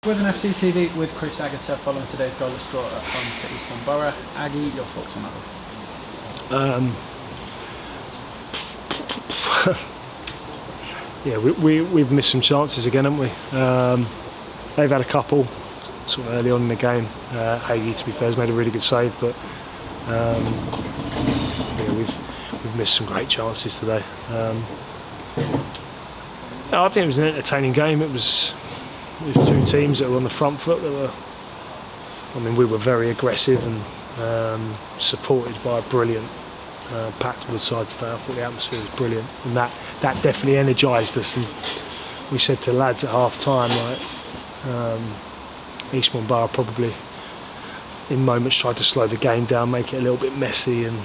With an FC TV with Chris Agutter following today's goalless draw at home to Eastbourne Borough. Aggie, your thoughts on that one? Yeah, we've missed some chances again, haven't we? They've had a couple sort of early on in the game. Aggie, to be fair, has made a really good save, but yeah, we've missed some great chances today. I think it was an entertaining game. It was two teams that were on the front foot. We were very aggressive and supported by a brilliant packed Woodside today. I thought the atmosphere was brilliant, and that definitely energised us. And we said to the lads at half time, Eastbourne Borough probably in moments tried to slow the game down, make it a little bit messy, and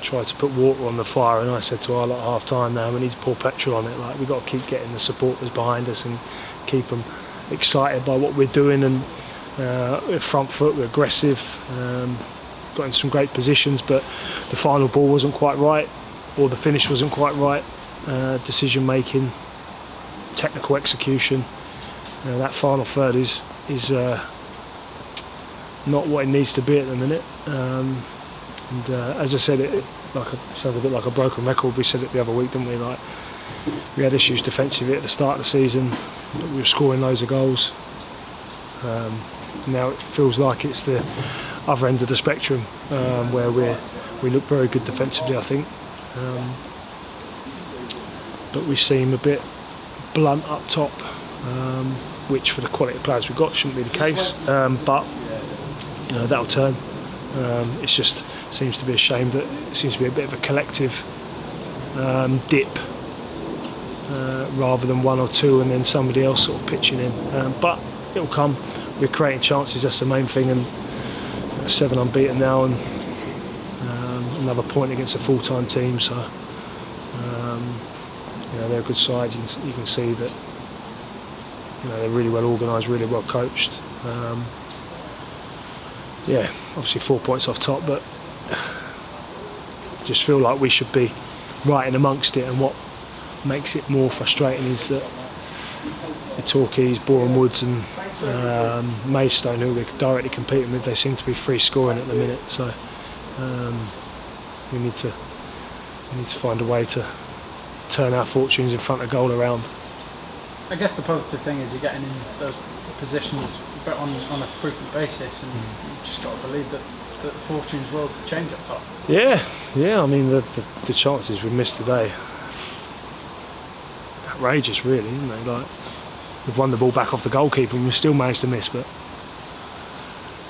tried to put water on the fire. And I said to our lot at half time, now we need to pour petrol on it. We've got to keep getting the supporters behind us and keep them excited by what we're doing. And we're front foot, we're aggressive, got in some great positions, but the final ball wasn't quite right, or the finish wasn't quite right. Decision making, technical execution. That final third is not what it needs to be at the minute. As I said, it sounds a bit like a broken record. We said it the other week, didn't we? We had issues defensively at the start of the season, but we were scoring loads of goals. Now it feels like it's the other end of the spectrum, where we look very good defensively, I think, but we seem a bit blunt up top, which for the quality of players we've got shouldn't be the case, but that'll turn. It's just seems to be a shame that it seems to be a bit of a collective dip, rather than one or two and then somebody else sort of pitching in, but it'll come. We're creating chances, that's the main thing, and 7 unbeaten now, and another point against a full-time team, so they're a good side. You can see that they're really well organised, really well coached. Obviously 4 points off top, but just feel like we should be right in amongst it. And what makes it more frustrating is that the Torquays, Boreham Woods and Maidstone, who we're directly competing with, they seem to be free scoring at the minute. So we need to find a way to turn our fortunes in front of goal around. I guess the positive thing is you're getting in those positions on a frequent basis, and you've just got to believe that the fortunes will change up top. Yeah. The chances we missed today, outrageous, really, isn't they? We've won the ball back off the goalkeeper and we've still managed to miss. But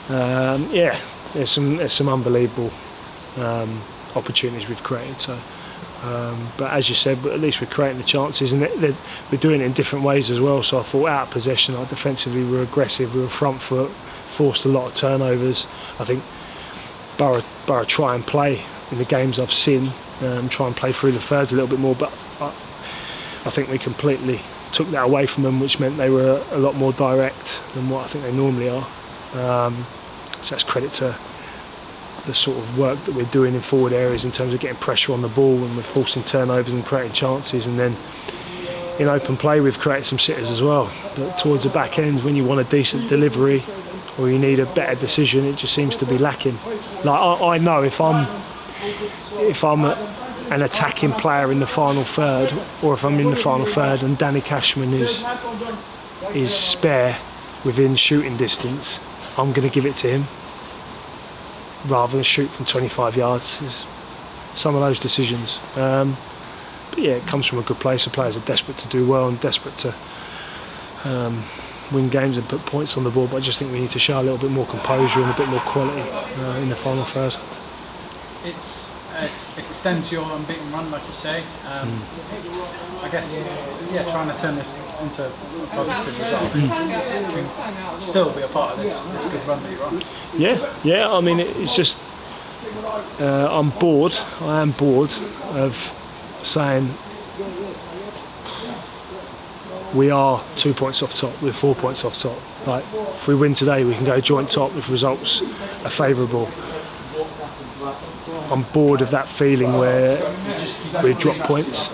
there's some unbelievable opportunities we've created. So, but as you said, at least we're creating the chances, and we're doing it in different ways as well. So I thought out of possession, defensively we were aggressive, we were front foot, forced a lot of turnovers. I think Borough try and play in the games I've seen, try and play through the thirds a little bit more, but I think we completely took that away from them, which meant they were a lot more direct than what I think they normally are. So that's credit to the sort of work that we're doing in forward areas in terms of getting pressure on the ball, and we're forcing turnovers and creating chances. And then in open play we've created some sitters as well, but towards the back end, when you want a decent delivery or you need a better decision, it just seems to be lacking. I know if I'm an attacking player in the final third, or if I'm in the final third and Danny Cashman is spare within shooting distance, I'm going to give it to him rather than shoot from 25 yards. It's some of those decisions. But yeah, it comes from a good place. The players are desperate to do well and desperate to win games and put points on the board, but I just think we need to show a little bit more composure and a bit more quality in the final third. It extends your unbeaten run, like you say. I guess, trying to turn this into a positive result can still be a part of this good run that you're on. It's just I'm bored. I am bored of saying we are 2 points off top, we're 4 points off top. If we win today, we can go joint top if results are favourable. I'm bored of that feeling where we drop points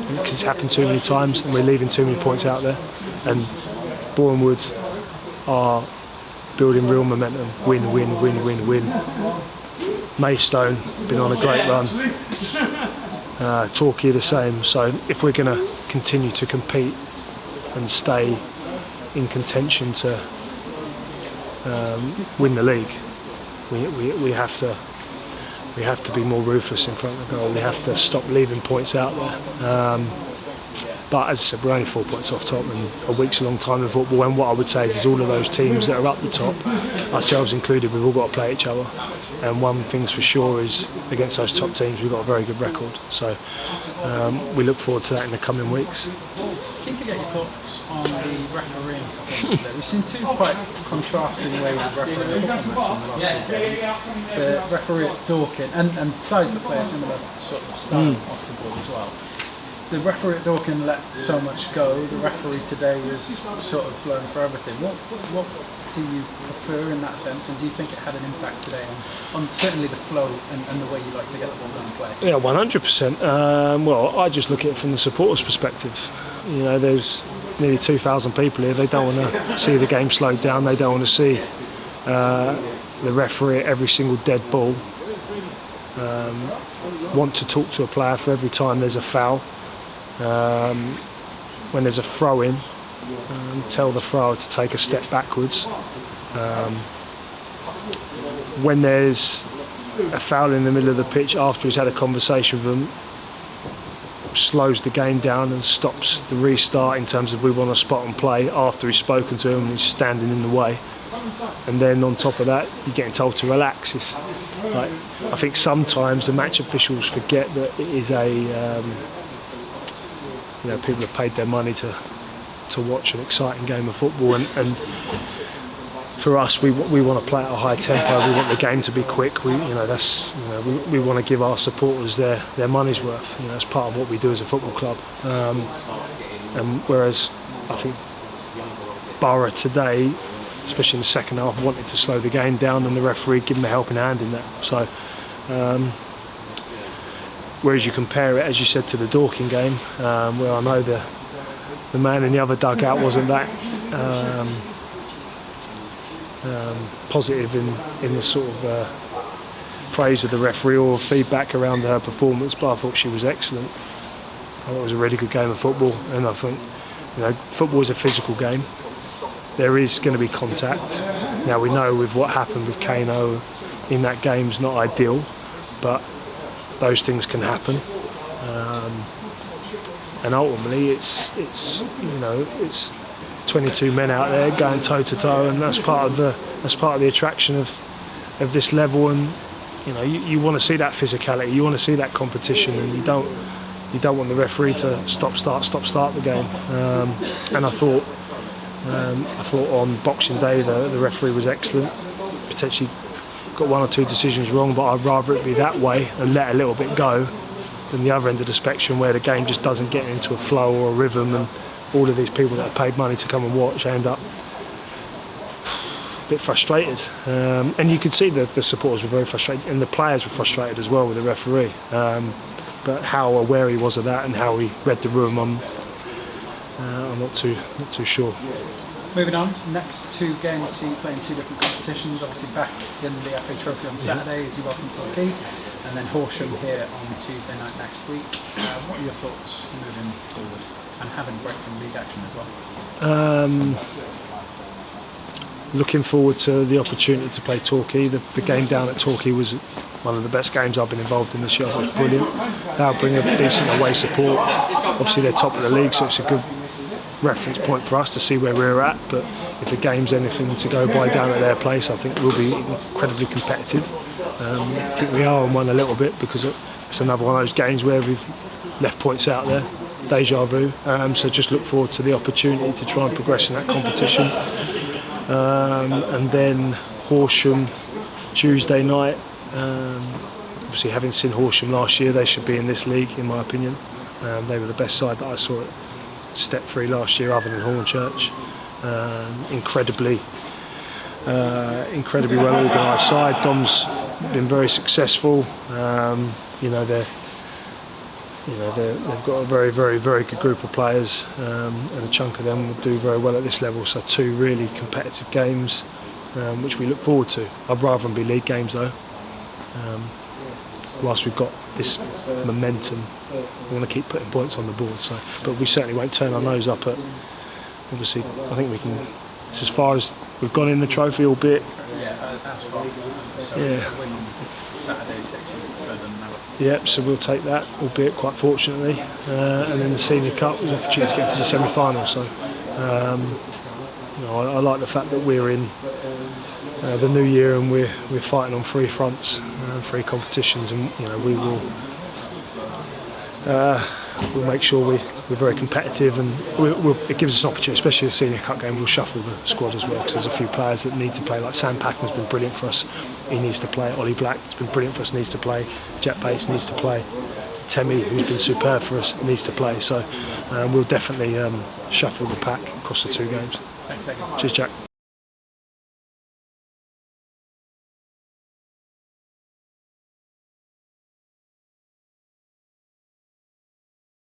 because it's happened too many times and we're leaving too many points out there. And Boreham Wood, are building real momentum. Win, win, win, win, win. Maidstone been on a great run. Torquay the same. So if we're going to continue to compete and stay in contention to win the league, we have to be more ruthless in front of the goal. We have to stop leaving points out there. But as I said, we're only 4 points off top, and a week's a long time in football. And what I would say is all of those teams that are up the top, ourselves included, we've all got to play each other. And one thing's for sure is against those top teams, we've got a very good record. So we look forward to that in the coming weeks. Keen to get your thoughts on the refereeing performance today. We've seen two quite contrasting ways of refereeing a football match in the last 2 games. The referee at Dorking, and sides that play a similar sort of style off the ball as well. The referee at Dorking let so much go. The referee today was sort of blown for everything. What do you prefer in that sense, and do you think it had an impact today on certainly the flow and the way you like to get the ball down and play? Yeah, 100%. Well, I just look at it from the supporters' perspective. You know, there's nearly 2,000 people here. They don't want to see the game slowed down. They don't want to see the referee at every single dead ball. Want to talk to a player for every time there's a foul. When there's a throw-in, tell the thrower to take a step backwards. When there's a foul in the middle of the pitch after he's had a conversation with them, slows the game down and stops the restart in terms of we want to spot and play after he's spoken to him and he's standing in the way. And then on top of that, you're getting told to relax. It's like, I think sometimes the match officials forget that it is people have paid their money to watch an exciting game of football, and for us, we want to play at a high tempo. We want the game to be quick. We want to give our supporters their money's worth. You know, that's part of what we do as a football club. And whereas I think Borough today, especially in the second half, wanted to slow the game down, and the referee gave them a helping hand in that. So. Whereas you compare it, as you said, to the Dorking game, where I know the man in the other dugout wasn't that positive in the sort of praise of the referee or feedback around her performance, but I thought she was excellent. I thought it was a really good game of football, and I think football is a physical game. There is going to be contact. Now we know with what happened with Kano in that game's not ideal, but those things can happen, and ultimately it's 22 men out there going toe to toe, and that's part of the attraction of this level. And you want to see that physicality, you want to see that competition, and you don't want the referee to stop start the game. And I thought on Boxing Day the referee was excellent. Potentially got one or two decisions wrong, but I'd rather it be that way and let a little bit go than the other end of the spectrum where the game just doesn't get into a flow or a rhythm, and all of these people that have paid money to come and watch end up a bit frustrated. And you could see that the supporters were very frustrated, and the players were frustrated as well with the referee. But how aware he was of that and how he read the room, I'm not too sure. Moving on, next 2 games see you playing 2 different competitions. Obviously back in the FA Trophy on Saturday as you welcome Torquay, and then Horsham here on Tuesday night next week. What are your thoughts moving forward and having a break from league action as well? Looking forward to the opportunity to play Torquay. The game down at Torquay was one of the best games I've been involved in this year. It was brilliant. They'll bring a decent away support. Obviously they're top of the league, so it's a good reference point for us to see where we're at, but if the game's anything to go by down at their place, I think we'll be incredibly competitive. I think we are on one a little bit because it's another one of those games where we've left points out there, deja vu, so just look forward to the opportunity to try and progress in that competition. And then Horsham Tuesday night, obviously having seen Horsham last year, they should be in this league in my opinion. They were the best side that I saw at Step 3 last year other than Hornchurch. Incredibly well organised side. Dom's been very successful. they've got a very, very, very good group of players, and a chunk of them will do very well at this level. So 2 really competitive games, which we look forward to. I'd rather them be league games though. Whilst we've got this momentum, we want to keep putting points on the board. So, but we certainly won't turn our nose up at. Obviously, I think we can. It's as far as we've gone in the trophy, albeit. Yeah, that's fine. So Yeah. a win Saturday takes you further than that. Yeah, so we'll take that, albeit quite fortunately. And then the Senior Cup was an opportunity to get to the semi-final. So, I like the fact that we're in the new year and we're fighting on 3 fronts, 3 competitions, and we will. We'll make sure we're very competitive, and it gives us an opportunity, especially the Senior Cup game. We'll shuffle the squad as well, because there's a few players that need to play. Like Sam Packman's been brilliant for us, he needs to play. Ollie Black has been brilliant for us, needs to play. Jet Bates needs to play. Temi, who's been superb for us, needs to play. So we'll definitely shuffle the pack across the 2 games. Thanks, Egan. Cheers, Jack.